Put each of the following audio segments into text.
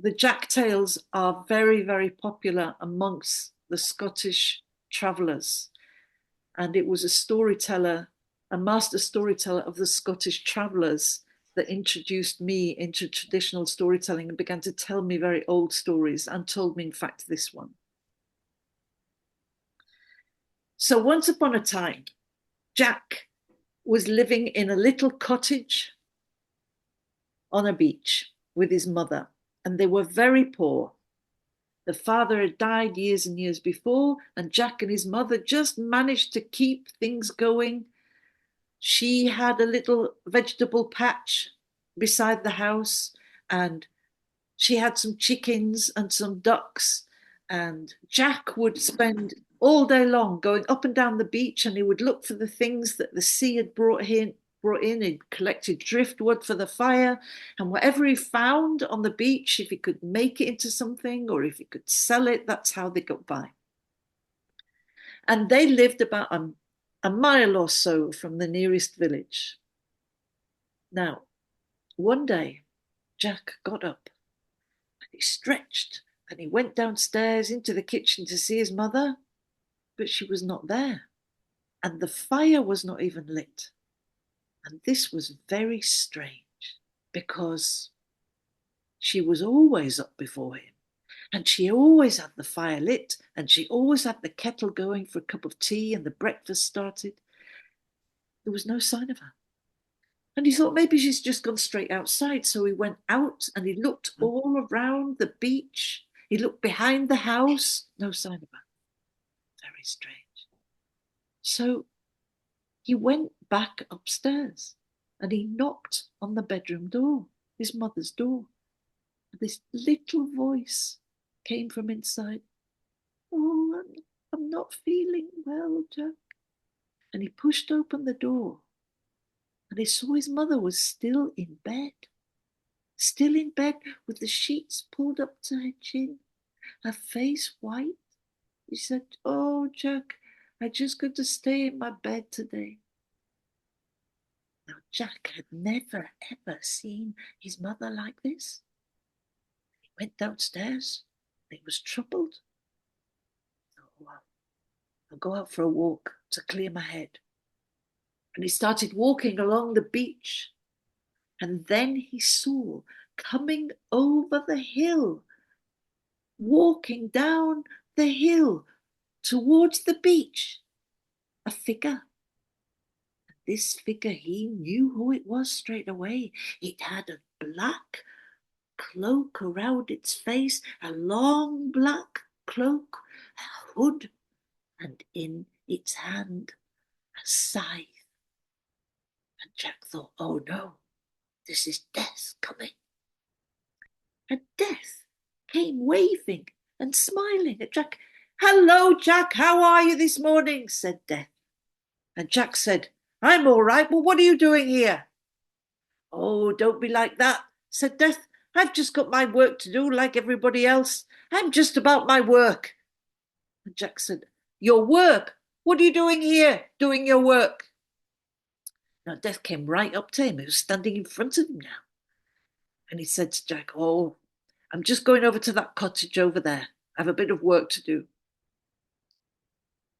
the Jack Tales are very, very popular amongst the Scottish travellers. And it was a storyteller, a master storyteller of the Scottish travellers that introduced me into traditional storytelling and began to tell me very old stories and told me, in fact, this one. So once upon a time, Jack was living in a little cottage on a beach with his mother, and they were very poor. The father had died years and years before, and Jack and his mother just managed to keep things going. She had a little vegetable patch beside the house, and she had some chickens and some ducks. And Jack would spend all day long going up and down the beach, and he would look for the things that the sea had brought in. He'd collected driftwood for the fire, and whatever he found on the beach, if he could make it into something or if he could sell it, that's how they got by. And they lived about a mile or so from the nearest village. Now, one day, Jack got up and he stretched and he went downstairs into the kitchen to see his mother, but she was not there. And the fire was not even lit. And this was very strange because she was always up before him. And she always had the fire lit, and she always had the kettle going for a cup of tea, and the breakfast started. There was no sign of her. And he thought maybe she's just gone straight outside. So he went out and he looked all around the beach. He looked behind the house, no sign of her. Very strange. So he went back upstairs and he knocked on the bedroom door, his mother's door. And this little voice came from inside. Oh, I'm not feeling well, Jack. And he pushed open the door and he saw his mother was still in bed with the sheets pulled up to her chin, her face white. He said, oh, Jack, I just got to stay in my bed today. Now, Jack had never, ever seen his mother like this. He went downstairs. He was troubled. Oh, well, I'll go out for a walk to clear my head. And he started walking along the beach. And then he saw coming over the hill, walking down the hill towards the beach, a figure. And this figure, he knew who it was straight away. It had a black cloak around its face, a long black cloak, a hood, and in its hand a scythe. And Jack thought, oh no, this is Death coming. And Death came waving and smiling at Jack. Hello, Jack, how are you this morning? Said Death. And Jack said, I'm all right, but what are you doing here? Oh, don't be like that, said Death. I've just got my work to do like everybody else. I'm just about my work. And Jack said, your work? What are you doing here, doing your work? Now, Death came right up to him. He was standing in front of him now. And he said to Jack, oh, I'm just going over to that cottage over there. I have a bit of work to do.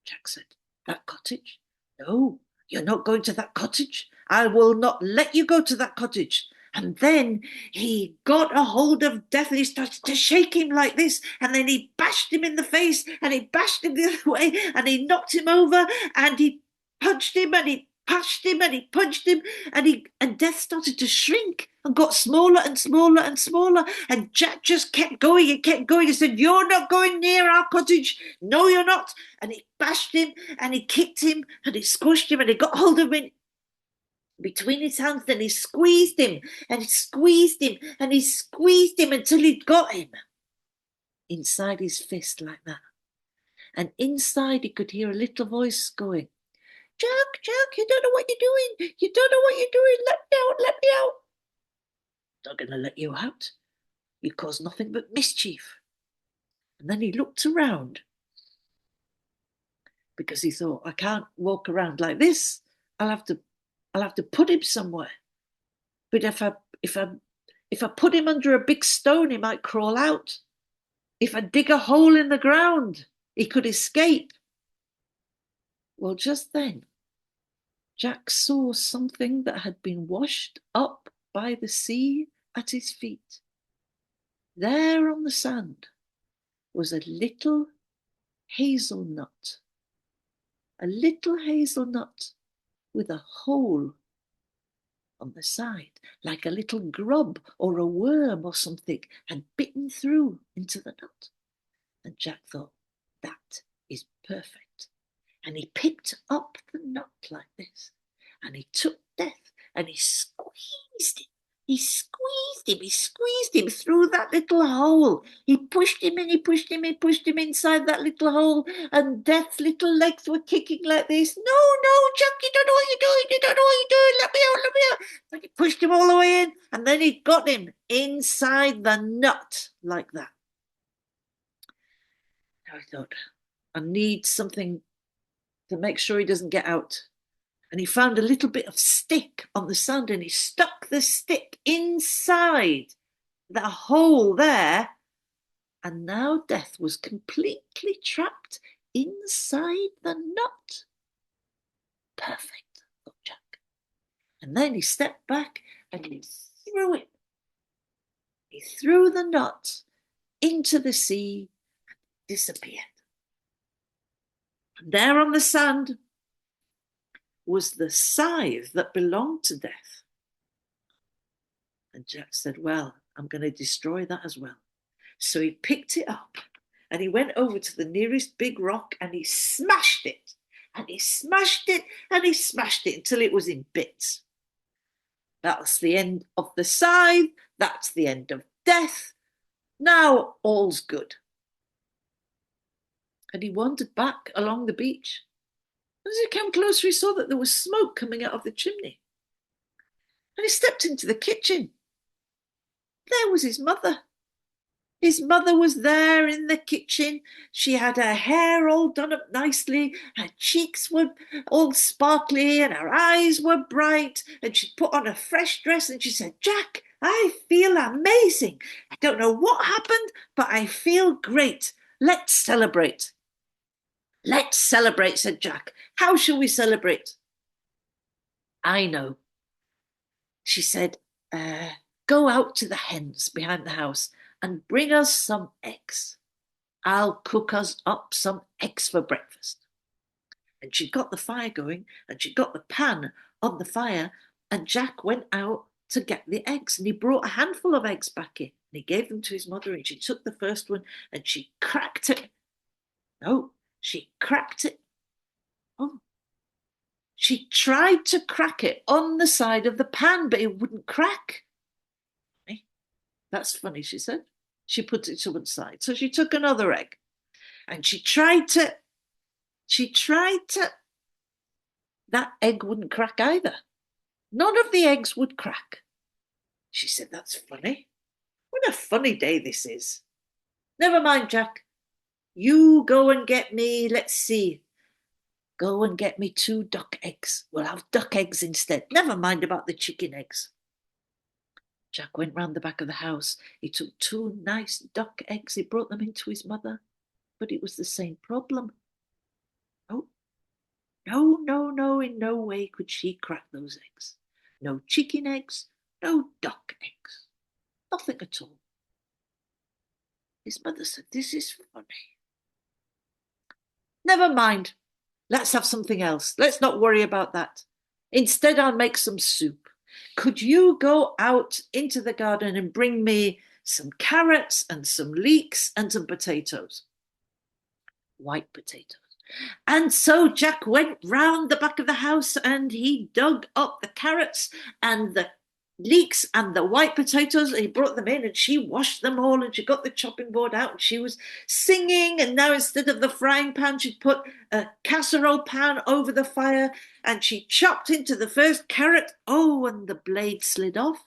Jack said, that cottage? No, you're not going to that cottage. I will not let you go to that cottage. And then he got a hold of Death and he started to shake him like this. And then he bashed him in the face and he bashed him the other way and he knocked him over and he punched him and he pushed him and he punched him and Death started to shrink and got smaller and smaller and smaller. And Jack just kept going and kept going. He said, you're not going near our cottage. No, you're not. And he bashed him and he kicked him and he squished him and he got hold of him between his hands. Then he squeezed him and he squeezed him and he squeezed him until he'd got him inside his fist like that. And inside he could hear a little voice going, Jack, Jack, you don't know what you're doing. You don't know what you're doing. Let me out, let me out. I'm not going to let you out. You cause nothing but mischief. And then he looked around because he thought, I can't walk around like this. I'll have to put him somewhere. But if If I put him under a big stone, he might crawl out. If I dig a hole in the ground, he could escape. Well, just then, Jack saw something that had been washed up by the sea at his feet. There on the sand was a little hazelnut with a hole on the side, like a little grub or a worm or something had bitten through into the nut. And Jack thought, that is perfect. And he picked up the nut like this, and he took Death and he squeezed him. He squeezed him through that little hole. He pushed him in, he pushed him inside that little hole, and Death's little legs were kicking like this. No, Jack, you don't know what you're doing, let me out. And he pushed him all the way in, and then he got him inside the nut like that. Now I thought, I need something to make sure he doesn't get out. And he found a little bit of stick on the sand, and he stuck the stick inside the hole there. And now Death was completely trapped inside the nut. Perfect, thought Jack. And then he stepped back and he threw it. He threw the nut into the sea and disappeared. And there on the sand was the scythe that belonged to Death. And Jack said, well, I'm going to destroy that as well. So he picked it up and he went over to the nearest big rock and he smashed it. And he smashed it and he smashed it until it was in bits. That's the end of the scythe. That's the end of Death. Now all's good. And he wandered back along the beach. As he came closer, he saw that there was smoke coming out of the chimney. And he stepped into the kitchen. There was his mother. His mother was there in the kitchen. She had her hair all done up nicely. Her cheeks were all sparkly and her eyes were bright. And she put on a fresh dress and she said, Jack, I feel amazing. I don't know what happened, but I feel great. Let's celebrate. Let's celebrate, said Jack. How shall we celebrate? I know. She said, go out to the hens behind the house and bring us some eggs. I'll cook us up some eggs for breakfast. And she got the fire going and she got the pan on the fire, and Jack went out to get the eggs, and he brought a handful of eggs back in and he gave them to his mother, and she took the first one and she cracked it. No, she cracked it. Oh. She tried to crack it on the side of the pan, but it wouldn't crack. That's funny, she said. She put it to one side. So she took another egg and she tried to, that egg wouldn't crack either. None of the eggs would crack. She said, that's funny. What a funny day this is. Never mind, Jack. You go and get me, let's see. Go and get me 2 duck eggs. We'll have duck eggs instead. Never mind about the chicken eggs. Jack went round the back of the house. He took 2 nice duck eggs. He brought them into his mother. But it was the same problem. Oh, no, in no way could she crack those eggs. No chicken eggs, no duck eggs. Nothing at all. His mother said, this is funny. Never mind. Let's have something else. Let's not worry about that. Instead, I'll make some soup. Could you go out into the garden and bring me some carrots and some leeks and some potatoes? White potatoes. And so Jack went round the back of the house and he dug up the carrots and the leeks and the white potatoes. He brought them in and she washed them all and she got the chopping board out and she was singing. And now instead of the frying pan, she'd put a casserole pan over the fire and she chopped into the first carrot. Oh, and the blade slid off.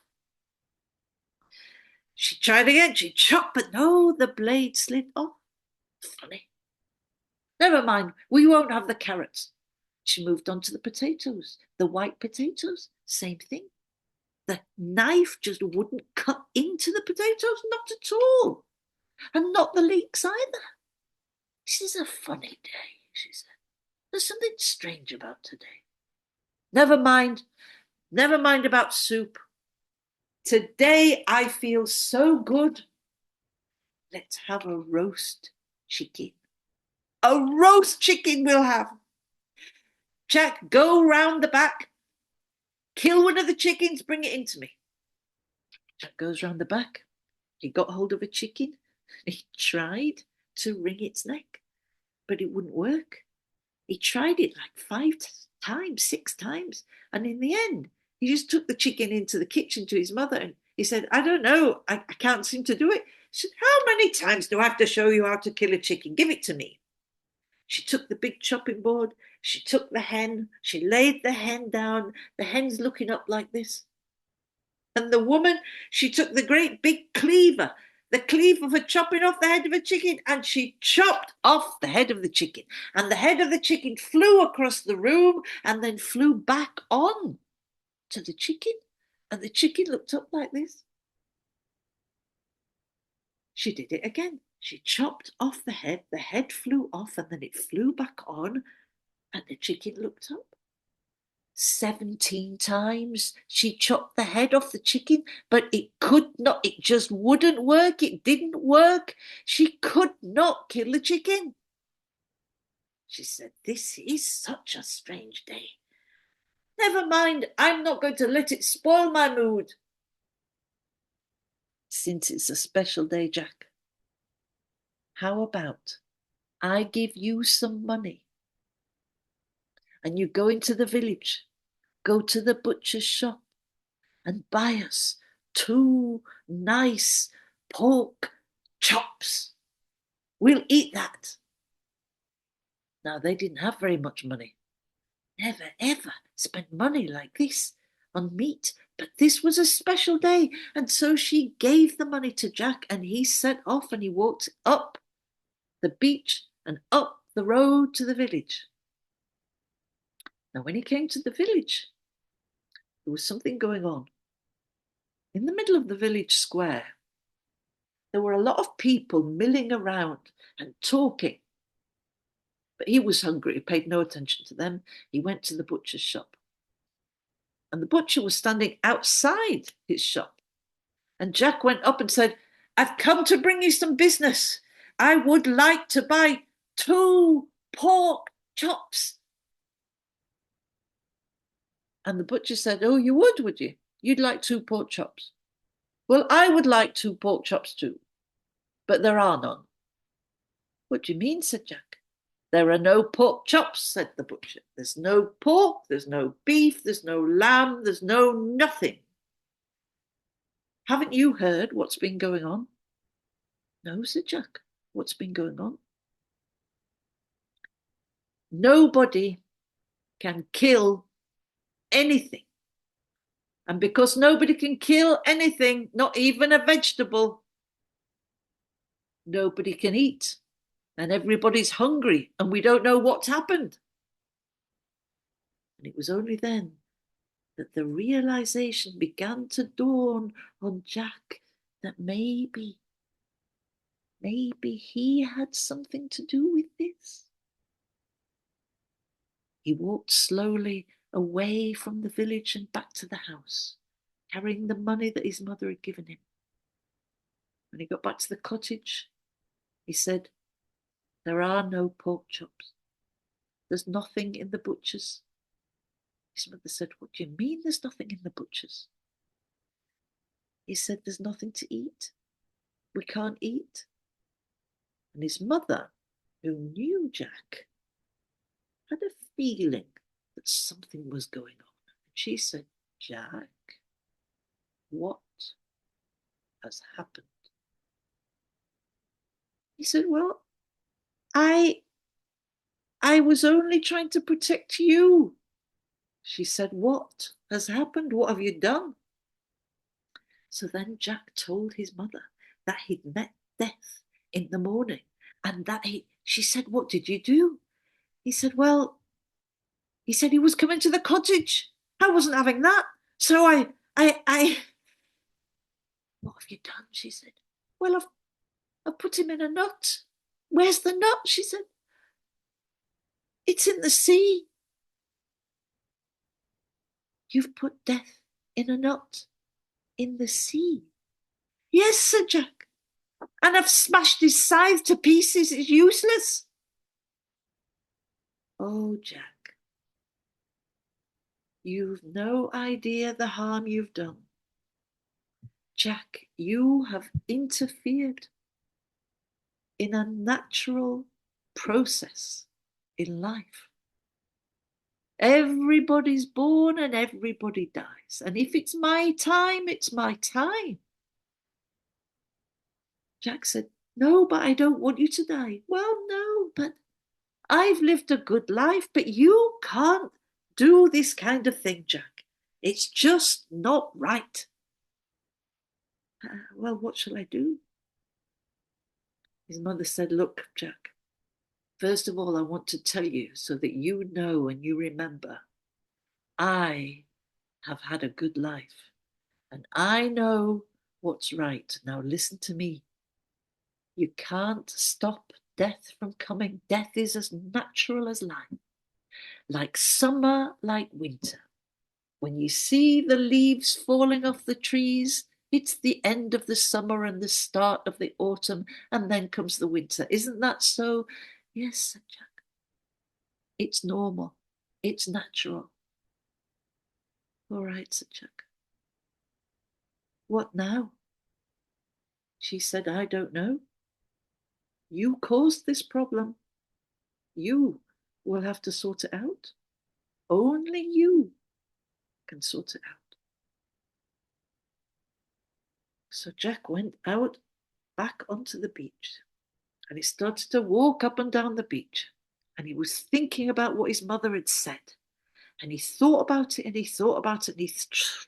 She tried again. She chopped, but no, the blade slid off. Funny. Never mind, we won't have the carrots. She moved on to the potatoes, the white potatoes, same thing. The knife just wouldn't cut into the potatoes, not at all, and not the leeks either. This is a funny day, she said. There's something strange about today. Never mind about soup. Today I feel so good. Let's have a roast chicken. A roast chicken we'll have. Jack, go round the back. Kill one of the chickens, bring it into me. Jack goes round the back. He got hold of a chicken. He tried to wring its neck, but it wouldn't work. He tried it like 5 times, 6 times, and in the end, he just took the chicken into the kitchen to his mother, and he said, I don't know, I can't seem to do it. She said, how many times do I have to show you how to kill a chicken? Give it to me. She took the big chopping board, she took the hen, she laid the hen down, the hen's looking up like this. And the woman, she took the great big cleaver, the cleaver for chopping off the head of a chicken, and she chopped off the head of the chicken. And the head of the chicken flew across the room and then flew back on to the chicken. And the chicken looked up like this. She did it again. She chopped off the head flew off, and then it flew back on, and the chicken looked up. 17 times she chopped the head off the chicken, but it just wouldn't work. It didn't work. She could not kill the chicken. She said, this is such a strange day. Never mind, I'm not going to let it spoil my mood. Since it's a special day, Jack, how about I give you some money and you go into the village, go to the butcher's shop and buy us 2 nice pork chops. We'll eat that. Now, they didn't have very much money. Never, ever spent money like this on meat. But this was a special day, and so she gave the money to Jack, and he set off and he walked up the beach and up the road to the village. Now, when he came to the village, there was something going on. In the middle of the village square, there were a lot of people milling around and talking. But he was hungry, he paid no attention to them. He went to the butcher's shop. And the butcher was standing outside his shop. And Jack went up and said, I've come to bring you some business. I would like to buy 2 pork chops. And the butcher said, oh, you would you? You'd like 2 pork chops. Well, I would like 2 pork chops too, but there are none. What do you mean? Said Jack. There are no pork chops, said the butcher. There's no pork, there's no beef, there's no lamb, there's no nothing. Haven't you heard what's been going on? No, said Jack. What's been going on? Nobody can kill anything. And because nobody can kill anything, not even a vegetable, nobody can eat. And everybody's hungry, and we don't know what's happened. And it was only then that the realization began to dawn on Jack that maybe he had something to do with this. He walked slowly away from the village and back to the house, carrying the money that his mother had given him. When he got back to the cottage, he said, there are no pork chops. There's nothing in the butcher's. His mother said, what do you mean there's nothing in the butcher's? He said, there's nothing to eat. We can't eat. And his mother, who knew Jack, had a feeling that something was going on. And she said, Jack, what has happened? He said, well, I was only trying to protect you. She said, what has happened? What have you done? So then Jack told his mother that he'd met death in the morning, and that she said, what did you do? He said, well, he said he was coming to the cottage. I wasn't having that. So I, what have you done? She said. Well, I've put him in a knot. Where's the knot? She said. It's in the sea. You've put death in a knot in the sea. Yes, said Jack. And I've smashed his scythe to pieces. It's useless. Oh, Jack, you've no idea the harm you've done. Jack, you have interfered in a natural process in life. Everybody's born and everybody dies. And if it's my time, it's my time. Jack said, no, but I don't want you to die. Well, no, but I've lived a good life, but you can't do this kind of thing, Jack. It's just not right. Well, what shall I do? His mother said, look, Jack, first of all, I want to tell you so that you know and you remember, I have had a good life and I know what's right. Now listen to me. You can't stop death from coming. Death is as natural as life, like summer, like winter. When you see the leaves falling off the trees, it's the end of the summer and the start of the autumn, and then comes the winter. Isn't that so? Yes, said Jack. It's normal. It's natural. All right, said Jack. What now? She said, I don't know. You caused this problem. You will have to sort it out. Only you can sort it out. So Jack went out back onto the beach and he started to walk up and down the beach. And he was thinking about what his mother had said. And he thought about it and he thought about it and he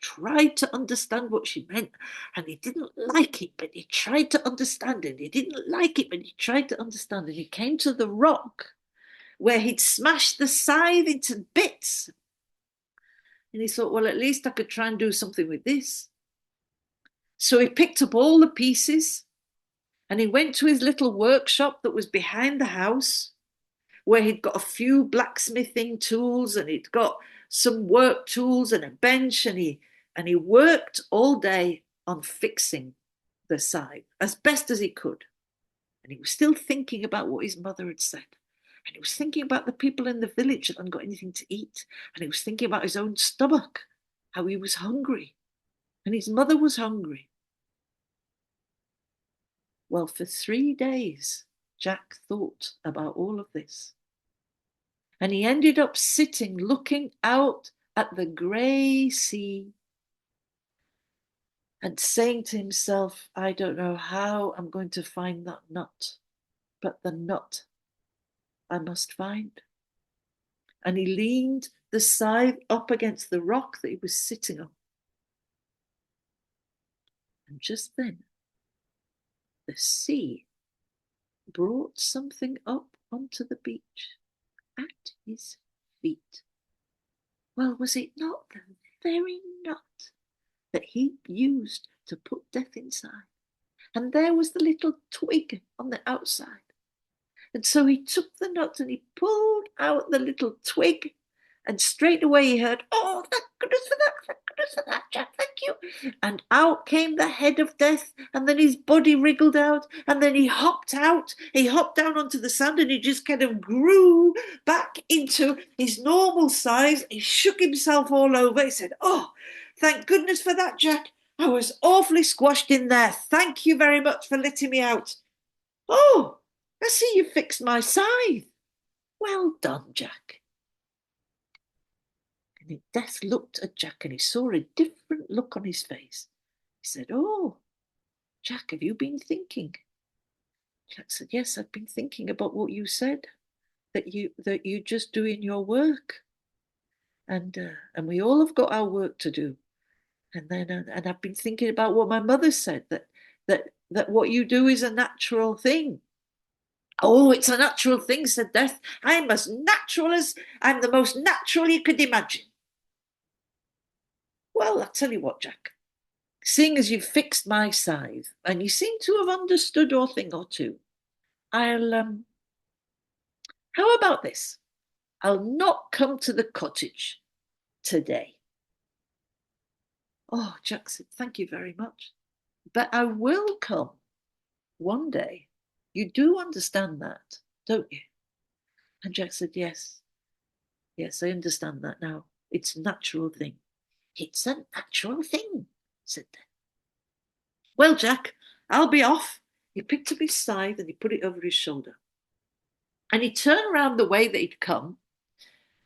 tried to understand what she meant. And he didn't like it, but he tried to understand it. He didn't like it, but he tried to understand it. He came to the rock where he'd smashed the scythe into bits. And he thought, well, at least I could try and do something with this. So he picked up all the pieces and he went to his little workshop that was behind the house, where he'd got a few blacksmithing tools and he'd got some work tools and a bench, and he worked all day on fixing the scythe as best as he could. And he was still thinking about what his mother had said. And he was thinking about the people in the village that hadn't got anything to eat. And he was thinking about his own stomach, how he was hungry. And his mother was hungry. Well, for 3 days, Jack thought about all of this. And he ended up sitting, looking out at the grey sea and saying to himself, I don't know how I'm going to find that nut, but the nut I must find. And he leaned the scythe up against the rock that he was sitting on. And just then, the sea brought something up onto the beach at his feet. Well, was it not the very nut that he used to put death inside? And there was the little twig on the outside. And so he took the nut and he pulled out the little twig, and straight away he heard, oh, thank goodness for that, Jack, thank you. And out came the head of death, and then his body wriggled out, and then he hopped down onto the sand, and he just kind of grew back into his normal size. He shook himself all over. He said, oh, thank goodness for that, Jack. I was awfully squashed in there. Thank you very much for letting me out. Oh, I see you fixed my scythe. Well done, Jack. And Death looked at Jack and he saw a different look on his face. He said, oh, Jack, have you been thinking? Jack said, yes, I've been thinking about what you said, that you just doing your work. And we all have got our work to do. And then and I've been thinking about what my mother said, that what you do is a natural thing. Oh, it's a natural thing, said Death. I'm the most natural you could imagine. Well, I'll tell you what, Jack. Seeing as you've fixed my scythe and you seem to have understood a thing or two, I'll how about this? I'll not come to the cottage today. Oh, Jack said, thank you very much. But I will come one day. You do understand that, don't you? And Jack said, yes. Yes, I understand that now. It's a natural thing. It's a natural thing, said they. Well, Jack, I'll be off. He picked up his scythe and he put it over his shoulder. And he turned around the way that he'd come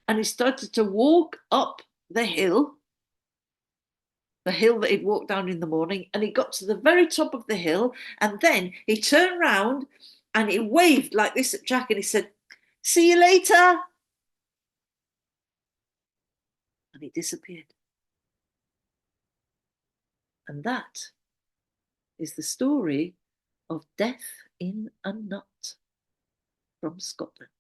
and he started to walk up the hill that he'd walked down in the morning. And he got to the very top of the hill. And then he turned round and he waved like this at Jack and he said, see you later. And he disappeared. And that is the story of Death in a Nut from Scotland.